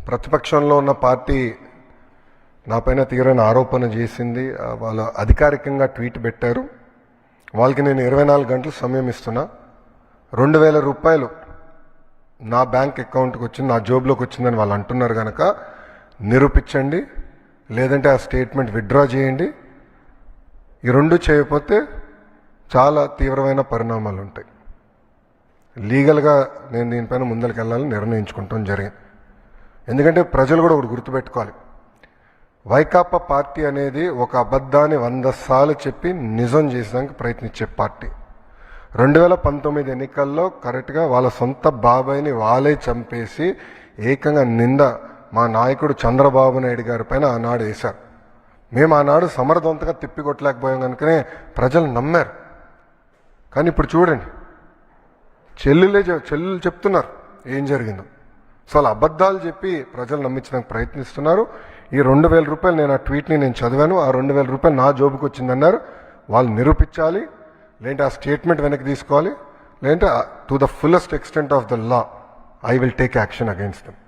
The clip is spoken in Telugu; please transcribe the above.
ప్రతిపక్షంలో ఉన్న పార్టీ నా పైన తీవ్రమైన ఆరోపణ చేసింది. వాళ్ళు అధికారికంగా ట్వీట్ పెట్టారు. వాళ్ళకి నేను 24 గంటలు సమయం ఇస్తున్నా. 2,000 రూపాయలు నా బ్యాంక్ అకౌంట్కి వచ్చింది, నా జోబులోకి వచ్చిందని వాళ్ళు అంటున్నారు కనుక నిరూపించండి, లేదంటే ఆ స్టేట్మెంట్ విత్డ్రా చేయండి. ఈ రెండు చేయకపోతే చాలా తీవ్రమైన పరిణామాలు ఉంటాయి. లీగల్గా నేను దీనిపైన ముందరికి వెళ్ళాలని నిర్ణయించుకుంటాం జరిగింది. ఎందుకంటే ప్రజలు కూడా ఒకటి గుర్తుపెట్టుకోవాలి, వైకాపా పార్టీ అనేది ఒక అబద్ధాన్ని 100 సార్లు చెప్పి నిజం చేసేదానికి ప్రయత్నించే పార్టీ. 2019 ఎన్నికల్లో కరెక్ట్గా వాళ్ళ సొంత బాబాయిని వాళ్ళే చంపేసి ఏకంగా నింద మా నాయకుడు చంద్రబాబు నాయుడు గారి పైన ఆనాడు వేశారు. మేము ఆనాడు సమర్థవంతంగా తిప్పికొట్టలేకపోయాం కనుకనే ప్రజలు నమ్మారు. కానీ ఇప్పుడు చూడండి, చెల్లెలు చెప్తున్నారు ఏం జరిగిందో. సో అలా అబద్ధాలు చెప్పి ప్రజలు నమ్మించడానికి ప్రయత్నిస్తున్నారు. ఈ 2,000 రూపాయలు నేను ఆ ట్వీట్ని నేను చదివాను, ఆ 2,000 రూపాయలు నా జోబుకి వచ్చిందన్నారు. వాళ్ళు నిరూపించాలి, లేదంటే ఆ స్టేట్మెంట్ వెనక్కి తీసుకోవాలి, లేదంటే to the fullest extent of the law I will take action against them.